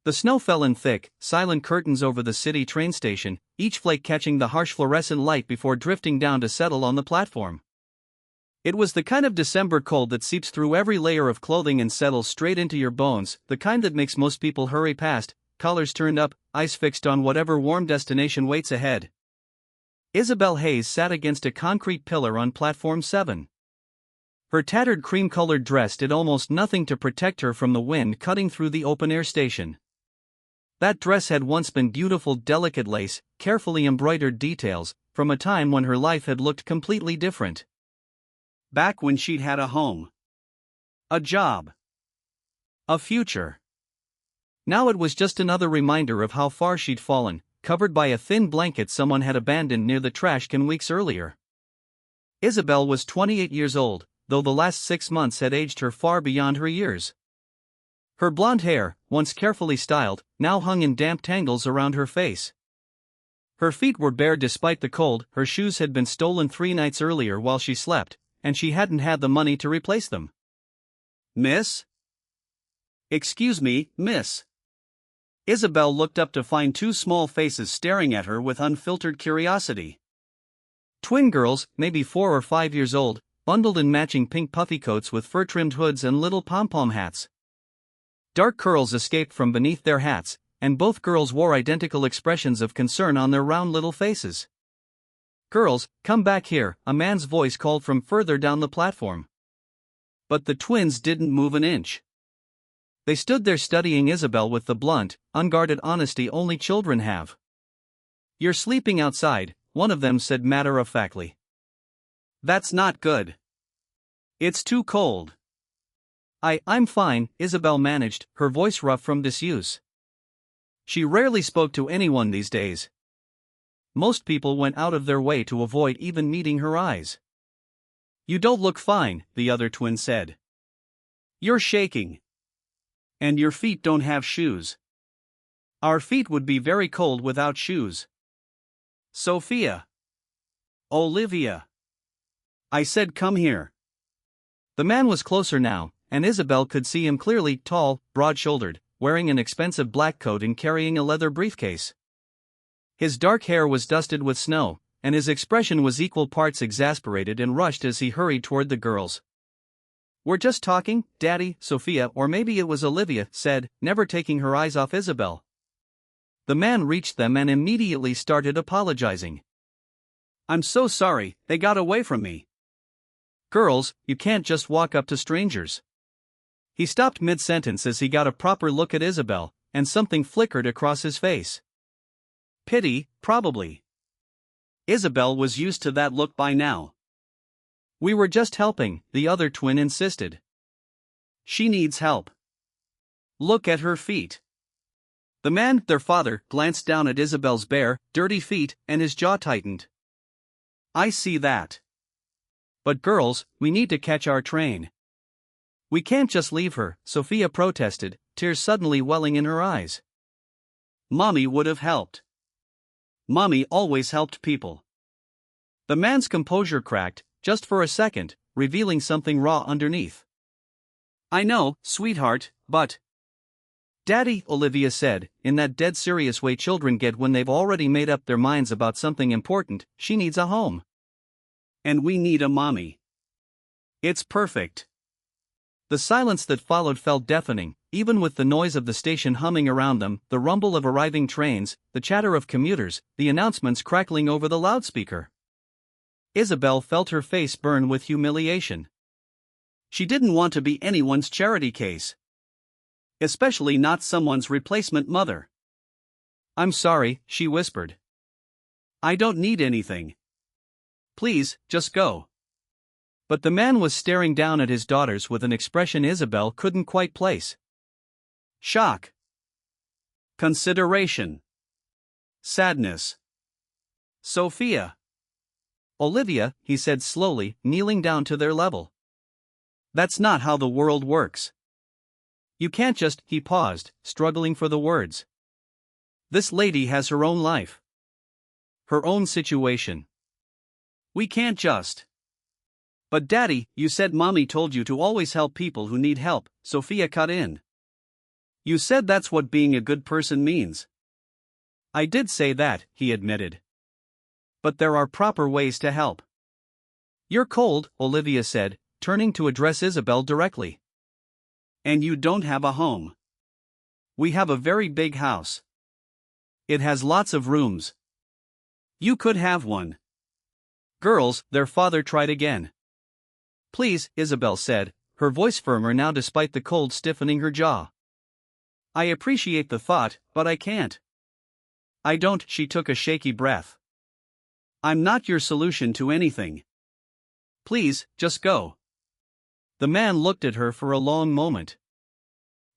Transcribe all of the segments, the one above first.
The snow fell in thick, silent curtains over the city train station, each flake catching the harsh fluorescent light before drifting down to settle on the platform. It was the kind of December cold that seeps through every layer of clothing and settles straight into your bones, the kind that makes most people hurry past, collars turned up, eyes fixed on whatever warm destination waits ahead. Isabel Hayes sat against a concrete pillar on platform 7. Her tattered cream-colored dress did almost nothing to protect her from the wind cutting through the open-air station. That dress had once been beautiful, delicate lace, carefully embroidered details, from a time when her life had looked completely different. Back when she'd had a home, a job, a future. Now it was just another reminder of how far she'd fallen, covered by a thin blanket someone had abandoned near the trash can weeks earlier. Isabel was 28 years old, though the last 6 months had aged her far beyond her years. Her blonde hair, once carefully styled, now hung in damp tangles around her face. Her feet were bare despite the cold, her shoes had been stolen 3 nights earlier while she slept, and she hadn't had the money to replace them. "Miss?" "Excuse me, miss." Isabel looked up to find 2 small faces staring at her with unfiltered curiosity. Twin girls, maybe 4 or 5 years old, bundled in matching pink puffy coats with fur-trimmed hoods and little pom-pom hats. Dark curls escaped from beneath their hats, and both girls wore identical expressions of concern on their round little faces. "Girls, come back here," a man's voice called from further down the platform. But the twins didn't move an inch. They stood there studying Isabel with the blunt, unguarded honesty only children have. "You're sleeping outside," one of them said matter-of-factly. "That's not good. It's too cold." I'm fine," Isabel managed, her voice rough from disuse. She rarely spoke to anyone these days. Most people went out of their way to avoid even meeting her eyes. "You don't look fine," the other twin said. "You're shaking. And your feet don't have shoes." "Our feet would be very cold without shoes." "Sophia." "Olivia." "I said come here." The man was closer now, and Isabel could see him clearly, tall, broad-shouldered, wearing an expensive black coat and carrying a leather briefcase. His dark hair was dusted with snow, and his expression was equal parts exasperated and rushed as he hurried toward the girls. "We're just talking, Daddy," Sophia, or maybe it was Olivia, said, never taking her eyes off Isabel. The man reached them and immediately started apologizing. "I'm so sorry, they got away from me." "Girls, you can't just walk up to strangers." He stopped mid-sentence as he got a proper look at Isabel, and something flickered across his face. Pity, probably. Isabel was used to that look by now. "We were just helping," the other twin insisted. "She needs help. Look at her feet." The man, their father, glanced down at Isabel's bare, dirty feet, and his jaw tightened. "I see that. But girls, we need to catch our train." "We can't just leave her," Sophia protested, tears suddenly welling in her eyes. "Mommy would have helped. Mommy always helped people." The man's composure cracked, just for a second, revealing something raw underneath. "I know, sweetheart, but..." "Daddy," Olivia said, in that dead serious way children get when they've already made up their minds about something important, "she needs a home. And we need a mommy. It's perfect." The silence that followed felt deafening, even with the noise of the station humming around them, the rumble of arriving trains, the chatter of commuters, the announcements crackling over the loudspeaker. Isabel felt her face burn with humiliation. She didn't want to be anyone's charity case. Especially not someone's replacement mother. "I'm sorry," she whispered. "I don't need anything. Please, just go." But the man was staring down at his daughters with an expression Isabel couldn't quite place. Shock. Consideration. Sadness. "Sophia." "Olivia," he said slowly, kneeling down to their level. "That's not how the world works. You can't just..." He paused, struggling for the words. "This lady has her own life. Her own situation. We can't just..." "But Daddy, you said Mommy told you to always help people who need help," Sophia cut in. You said that's what being a good person means. I did say that, he admitted. But there are proper ways to help. You're cold, Olivia said, turning to address Isabel directly. And you don't have a home. We have a very big house. It has lots of rooms. You could have one. Girls, their father tried again. Please, Isabel said, her voice firmer now despite the cold stiffening her jaw. I appreciate the thought, but I can't. I don't, she took a shaky breath. I'm not your solution to anything. Please, just go. The man looked at her for a long moment.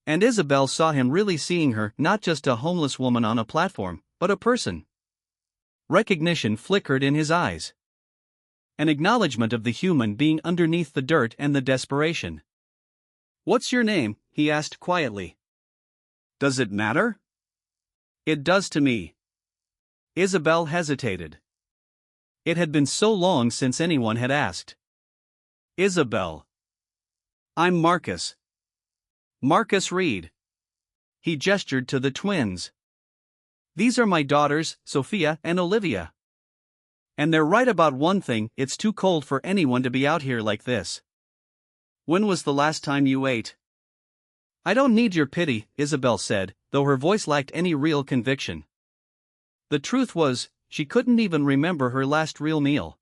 And Isabel saw him really seeing her, not just a homeless woman on a platform, but a person. Recognition flickered in his eyes. An acknowledgement of the human being underneath the dirt and the desperation. What's your name? He asked quietly. Does it matter? It does to me. Isabel hesitated. It had been so long since anyone had asked. Isabel. I'm Marcus. Marcus Reed. He gestured to the twins. These are my daughters, Sophia and Olivia. And they're right about one thing, it's too cold for anyone to be out here like this. When was the last time you ate? I don't need your pity, Isabel said, though her voice lacked any real conviction. The truth was, she couldn't even remember her last real meal.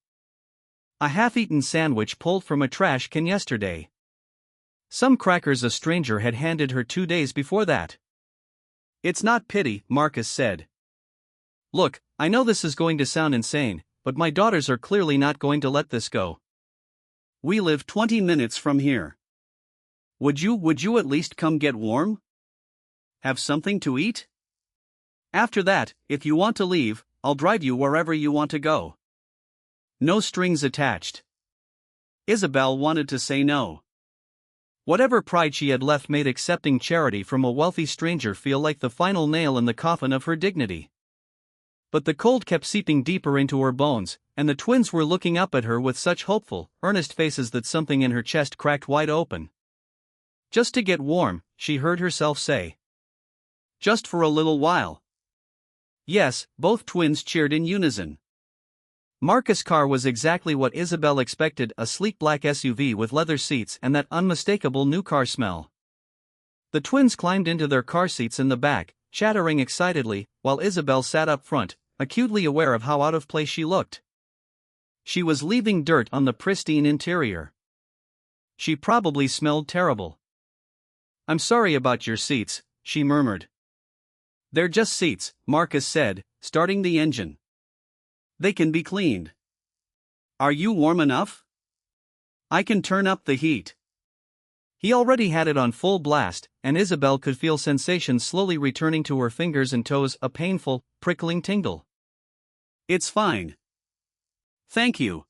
A half-eaten sandwich pulled from a trash can yesterday. Some crackers a stranger had handed her 2 days before that. It's not pity, Marcus said. Look, I know this is going to sound insane, but my daughters are clearly not going to let this go. We live 20 minutes from here. Would you at least come get warm? Have something to eat? After that, if you want to leave, I'll drive you wherever you want to go. No strings attached. Isabel wanted to say no. Whatever pride she had left made accepting charity from a wealthy stranger feel like the final nail in the coffin of her dignity. But the cold kept seeping deeper into her bones, and the twins were looking up at her with such hopeful, earnest faces that something in her chest cracked wide open. Just to get warm, she heard herself say. Just for a little while. Yes, both twins cheered in unison. Marcus' car was exactly what Isabel expected, a sleek black SUV with leather seats and that unmistakable new car smell. The twins climbed into their car seats in the back, chattering excitedly, while Isabel sat up front, acutely aware of how out of place she looked. She was leaving dirt on the pristine interior. She probably smelled terrible. I'm sorry about your seats, she murmured. They're just seats, Marcus said, starting the engine. They can be cleaned. Are you warm enough? I can turn up the heat. He already had it on full blast, and Isabel could feel sensation slowly returning to her fingers and toes, a painful, prickling tingle. It's fine. Thank you.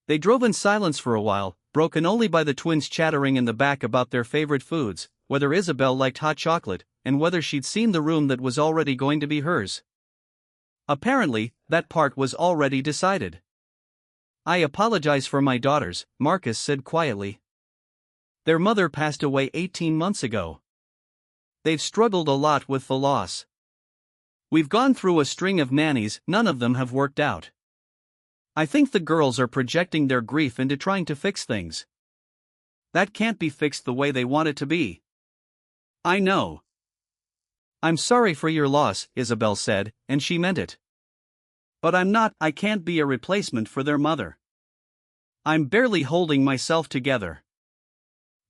They drove in silence for a while, broken only by the twins chattering in the back about their favorite foods, whether Isabel liked hot chocolate, and whether she'd seen the room that was already going to be hers. Apparently, that part was already decided. I apologize for my daughters, Marcus said quietly. Their mother passed away 18 months ago. They've struggled a lot with the loss. We've gone through a string of nannies, none of them have worked out. I think the girls are projecting their grief into trying to fix things. That can't be fixed the way they want it to be. I know. I'm sorry for your loss, Isabel said, and she meant it. But I can't be a replacement for their mother. I'm barely holding myself together.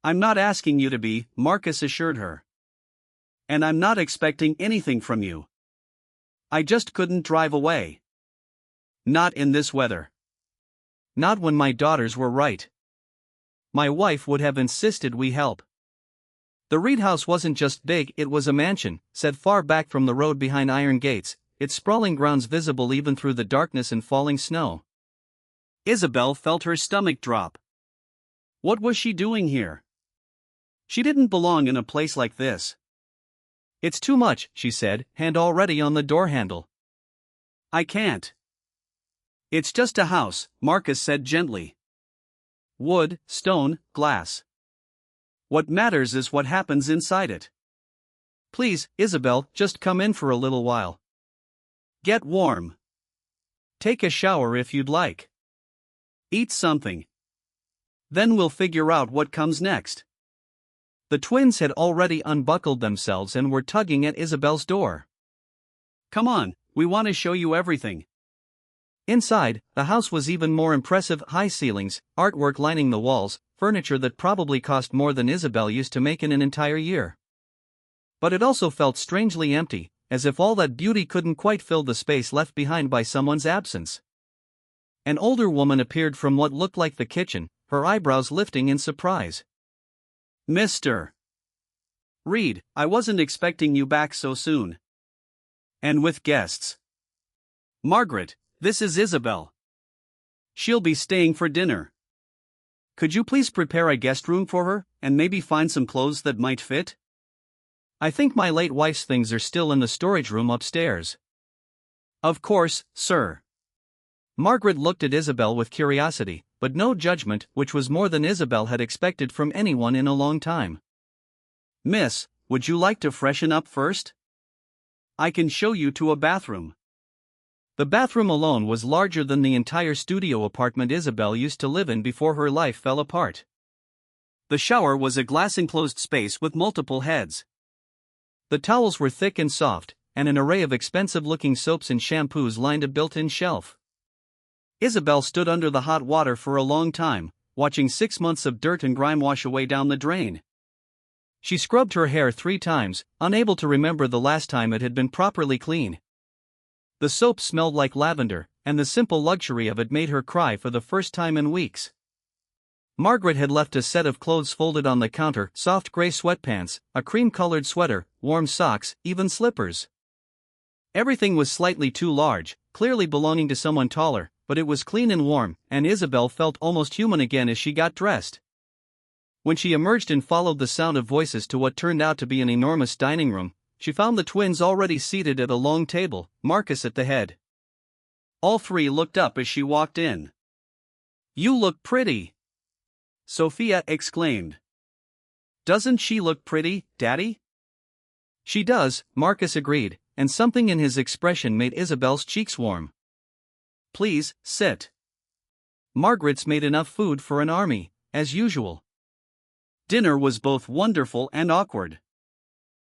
I'm not asking you to be, Marcus assured her. And I'm not expecting anything from you. I just couldn't drive away. Not in this weather. Not when my daughters were right. My wife would have insisted we help. The Reed house wasn't just big, it was a mansion, set far back from the road behind iron gates, its sprawling grounds visible even through the darkness and falling snow. Isabel felt her stomach drop. What was she doing here? She didn't belong in a place like this. It's too much, she said, hand already on the door handle. I can't. It's just a house, Marcus said gently. Wood, stone, glass. What matters is what happens inside it. Please, Isabel, just come in for a little while. Get warm. Take a shower if you'd like. Eat something. Then we'll figure out what comes next. The twins had already unbuckled themselves and were tugging at Isabel's door. Come on, we want to show you everything. Inside, the house was even more impressive: high ceilings, artwork lining the walls, furniture that probably cost more than Isabel used to make in an entire year. But it also felt strangely empty, as if all that beauty couldn't quite fill the space left behind by someone's absence. An older woman appeared from what looked like the kitchen, her eyebrows lifting in surprise. Mr. Reed, I wasn't expecting you back so soon. And with guests. Margaret, this is Isabel. She'll be staying for dinner. Could you please prepare a guest room for her, and maybe find some clothes that might fit? I think my late wife's things are still in the storage room upstairs. Of course, sir. Margaret looked at Isabel with curiosity, but no judgment, which was more than Isabel had expected from anyone in a long time. Miss, would you like to freshen up first? I can show you to a bathroom. The bathroom alone was larger than the entire studio apartment Isabel used to live in before her life fell apart. The shower was a glass-enclosed space with multiple heads. The towels were thick and soft, and an array of expensive-looking soaps and shampoos lined a built-in shelf. Isabel stood under the hot water for a long time, watching 6 months of dirt and grime wash away down the drain. She scrubbed her hair 3 times, unable to remember the last time it had been properly clean. The soap smelled like lavender, and the simple luxury of it made her cry for the first time in weeks. Margaret had left a set of clothes folded on the counter: soft gray sweatpants, a cream-colored sweater, warm socks, even slippers. Everything was slightly too large, clearly belonging to someone taller, but it was clean and warm, and Isabel felt almost human again as she got dressed. When she emerged and followed the sound of voices to what turned out to be an enormous dining room, she found the twins already seated at a long table, Marcus at the head. All 3 looked up as she walked in. "You look pretty," Sophia exclaimed. "Doesn't she look pretty, Daddy?" "She does," Marcus agreed, and something in his expression made Isabel's cheeks warm. "Please, sit." Margaret's made enough food for an army, as usual. Dinner was both wonderful and awkward.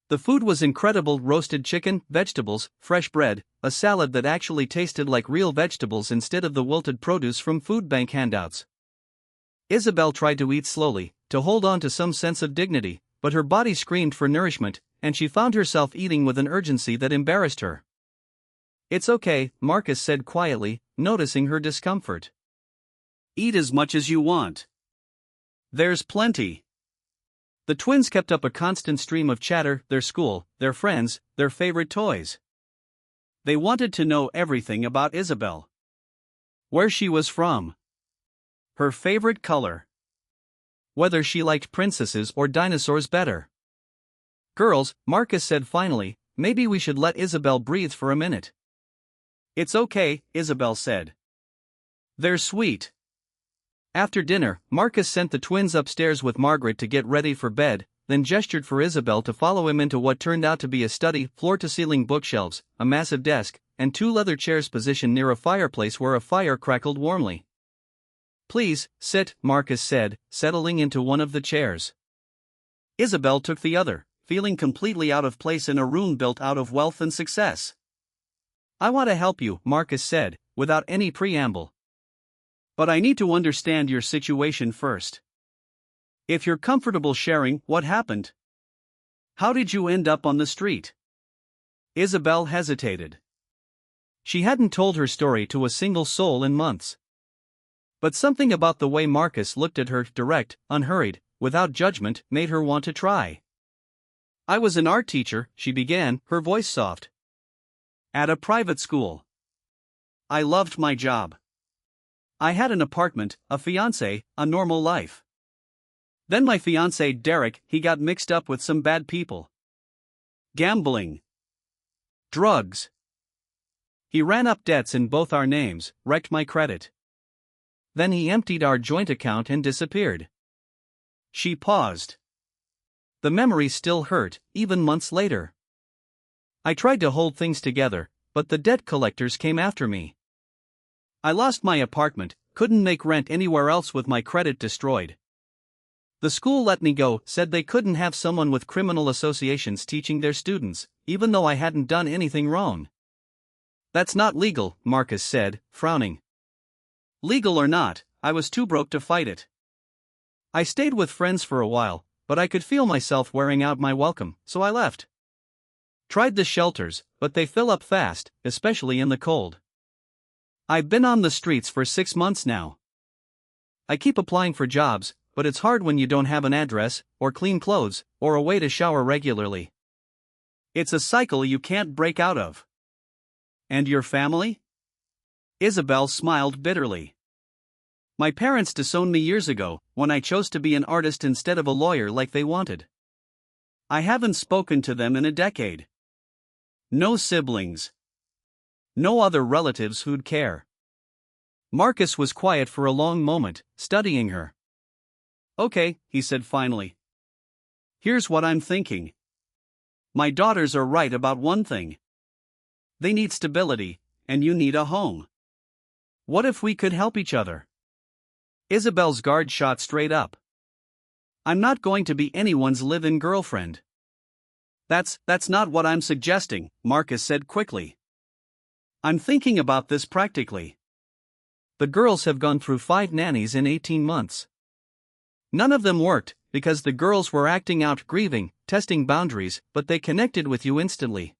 The food was incredible: roasted chicken, vegetables, fresh bread, a salad that actually tasted like real vegetables instead of the wilted produce from food bank handouts. Isabel tried to eat slowly, to hold on to some sense of dignity, but her body screamed for nourishment, and she found herself eating with an urgency that embarrassed her. "It's okay," Marcus said quietly, noticing her discomfort. "Eat as much as you want. There's plenty." The twins kept up a constant stream of chatter: their school, their friends, their favorite toys. They wanted to know everything about Isabel. Where she was from. Her favorite color. Whether she liked princesses or dinosaurs better. "Girls," Marcus said finally, "maybe we should let Isabel breathe for a minute." "It's okay," Isabel said. "They're sweet." After dinner, Marcus sent the twins upstairs with Margaret to get ready for bed, then gestured for Isabel to follow him into what turned out to be a study: floor-to-ceiling bookshelves, a massive desk, and 2 leather chairs positioned near a fireplace where a fire crackled warmly. "Please, sit," Marcus said, settling into one of the chairs. Isabel took the other, feeling completely out of place in a room built out of wealth and success. "I want to help you," Marcus said, without any preamble. "But I need to understand your situation first. If you're comfortable sharing, what happened? How did you end up on the street?" Isabel hesitated. She hadn't told her story to a single soul in months. But something about the way Marcus looked at her, direct, unhurried, without judgment, made her want to try. "I was an art teacher," she began, her voice soft. "At a private school. I loved my job. I had an apartment, a fiancé, a normal life. Then my fiancé Derek, he got mixed up with some bad people. Gambling. Drugs. He ran up debts in both our names, wrecked my credit. Then he emptied our joint account and disappeared." She paused. The memory still hurt, even months later. I tried to hold things together, but the debt collectors came after me. I lost my apartment, couldn't make rent anywhere else with my credit destroyed. The school let me go, said they couldn't have someone with criminal associations teaching their students, even though I hadn't done anything wrong. That's not legal, Marcus said, frowning. Legal or not, I was too broke to fight it. I stayed with friends for a while, but I could feel myself wearing out my welcome, so I left. Tried the shelters, but they fill up fast, especially in the cold. I've been on the streets for 6 months now. I keep applying for jobs, but it's hard when you don't have an address, or clean clothes, or a way to shower regularly. It's a cycle you can't break out of. And your family? Isabel smiled bitterly. My parents disowned me years ago, when I chose to be an artist instead of a lawyer like they wanted. I haven't spoken to them in a decade. No siblings. No other relatives who'd care. Marcus was quiet for a long moment, studying her. Okay, he said finally. Here's what I'm thinking. My daughters are right about one thing. They need stability, and you need a home. What if we could help each other? Isabel's guard shot straight up. I'm not going to be anyone's live-in girlfriend. That's not what I'm suggesting, Marcus said quickly. I'm thinking about this practically. The girls have gone through 5 nannies in 18 months. None of them worked, because the girls were acting out, grieving, testing boundaries, but they connected with you instantly.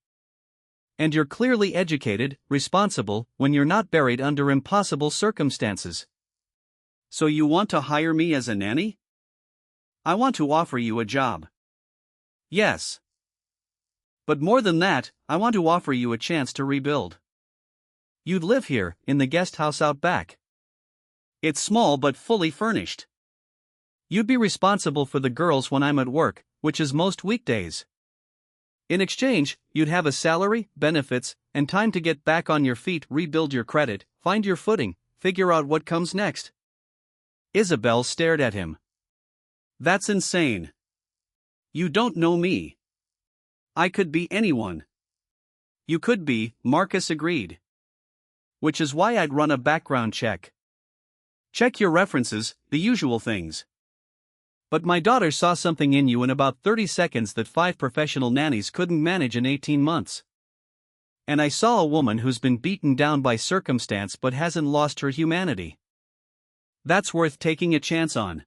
And you're clearly educated, responsible, when you're not buried under impossible circumstances. So you want to hire me as a nanny? I want to offer you a job. Yes. But more than that, I want to offer you a chance to rebuild. You'd live here, in the guest house out back. It's small but fully furnished. You'd be responsible for the girls when I'm at work, which is most weekdays. In exchange, you'd have a salary, benefits, and time to get back on your feet, rebuild your credit, find your footing, figure out what comes next. Isabel stared at him. That's insane. You don't know me. I could be anyone. You could be, Marcus agreed. Which is why I'd run a background check. Check your references, the usual things. But my daughter saw something in you in about 30 seconds that 5 professional nannies couldn't manage in 18 months. And I saw a woman who's been beaten down by circumstance but hasn't lost her humanity. That's worth taking a chance on.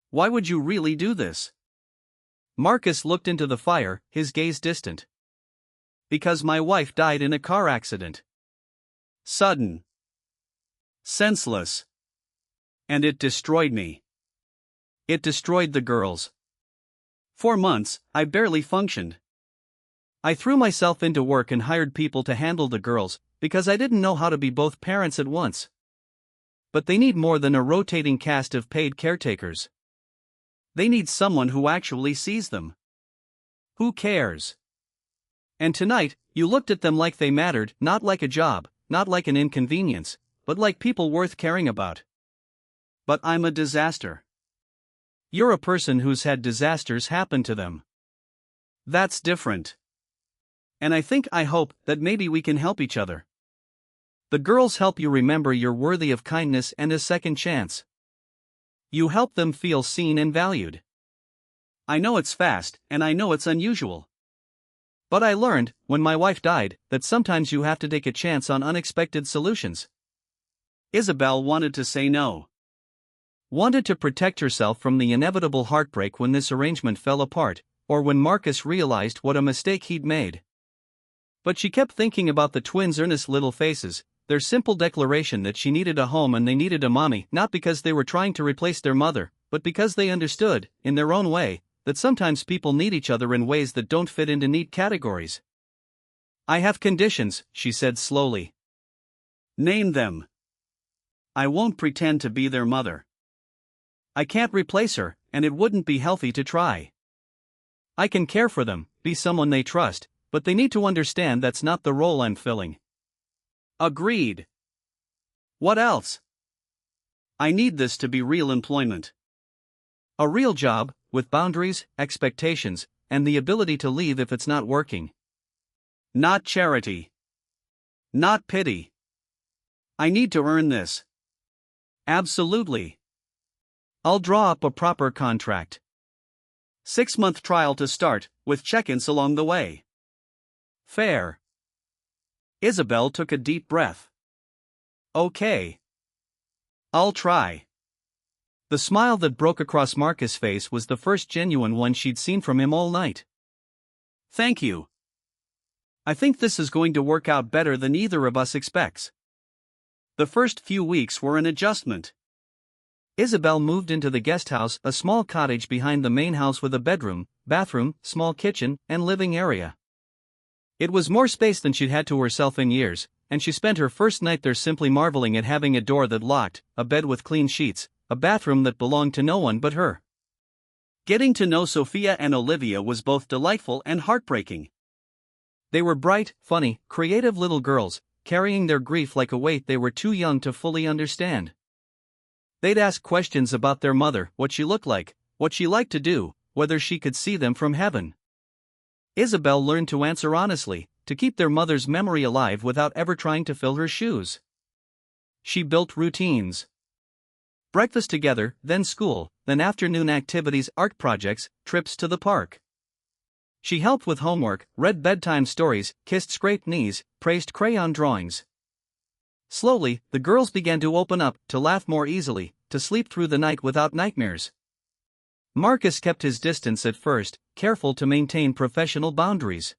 Why would you really do this? Marcus looked into the fire, his gaze distant. Because my wife died in a car accident. Sudden. Senseless. And it destroyed me. It destroyed the girls. 4 months, I barely functioned. I threw myself into work and hired people to handle the girls, because I didn't know how to be both parents at once. But they need more than a rotating cast of paid caretakers. They need someone who actually sees them. Who cares? And tonight, you looked at them like they mattered, not like a job, not like an inconvenience, but like people worth caring about. But I'm a disaster. You're a person who's had disasters happen to them. That's different. And I hope that maybe we can help each other. The girls help you remember you're worthy of kindness and a second chance. You help them feel seen and valued. I know it's fast, and I know it's unusual. But I learned, when my wife died, that sometimes you have to take a chance on unexpected solutions. Isabel wanted to say no. Wanted to protect herself from the inevitable heartbreak when this arrangement fell apart, or when Marcus realized what a mistake he'd made. But she kept thinking about the twins' earnest little faces, their simple declaration that she needed a home and they needed a mommy, not because they were trying to replace their mother, but because they understood, in their own way, that sometimes people need each other in ways that don't fit into neat categories. I have conditions, she said slowly. Name them. I won't pretend to be their mother. I can't replace her, and it wouldn't be healthy to try. I can care for them, be someone they trust, but they need to understand that's not the role I'm filling. Agreed. What else? I need this to be real employment. A real job, with boundaries, expectations, and the ability to leave if it's not working. Not charity. Not pity. I need to earn this. Absolutely. I'll draw up a proper contract. 6-month trial to start, with check-ins along the way. Fair. Isabel took a deep breath. Okay. I'll try. The smile that broke across Marcus' face was the first genuine one she'd seen from him all night. Thank you. I think this is going to work out better than either of us expects. The first few weeks were an adjustment. Isabel moved into the guest house, a small cottage behind the main house with a bedroom, bathroom, small kitchen, and living area. It was more space than she'd had to herself in years, and she spent her first night there simply marveling at having a door that locked, a bed with clean sheets, a bathroom that belonged to no one but her. Getting to know Sophia and Olivia was both delightful and heartbreaking. They were bright, funny, creative little girls, carrying their grief like a weight they were too young to fully understand. They'd ask questions about their mother, what she looked like, what she liked to do, whether she could see them from heaven. Isabel learned to answer honestly, to keep their mother's memory alive without ever trying to fill her shoes. She built routines. Breakfast together, then school, then afternoon activities, art projects, trips to the park. She helped with homework, read bedtime stories, kissed scraped knees, praised crayon drawings. Slowly, the girls began to open up, to laugh more easily, to sleep through the night without nightmares. Marcus kept his distance at first, careful to maintain professional boundaries.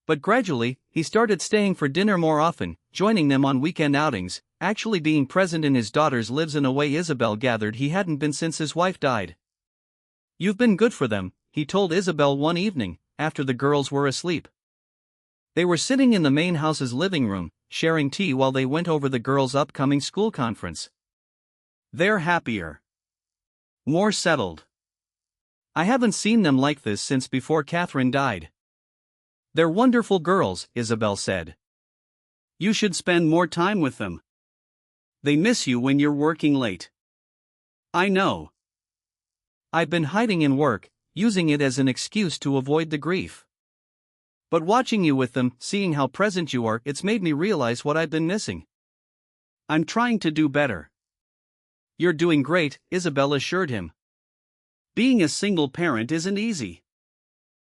But gradually, he started staying for dinner more often, joining them on weekend outings, actually being present in his daughter's lives in a way Isabel gathered he hadn't been since his wife died. "You've been good for them," he told Isabel one evening, after the girls were asleep. They were sitting in the main house's living room, sharing tea while they went over the girls' upcoming school conference. "They're happier. More settled. I haven't seen them like this since before Catherine died. They're wonderful girls," Isabel said. "You should spend more time with them. They miss you when you're working late." "I know. I've been hiding in work, using it as an excuse to avoid the grief. But watching you with them, seeing how present you are, it's made me realize what I've been missing. I'm trying to do better." "You're doing great," Isabel assured him. "Being a single parent isn't easy.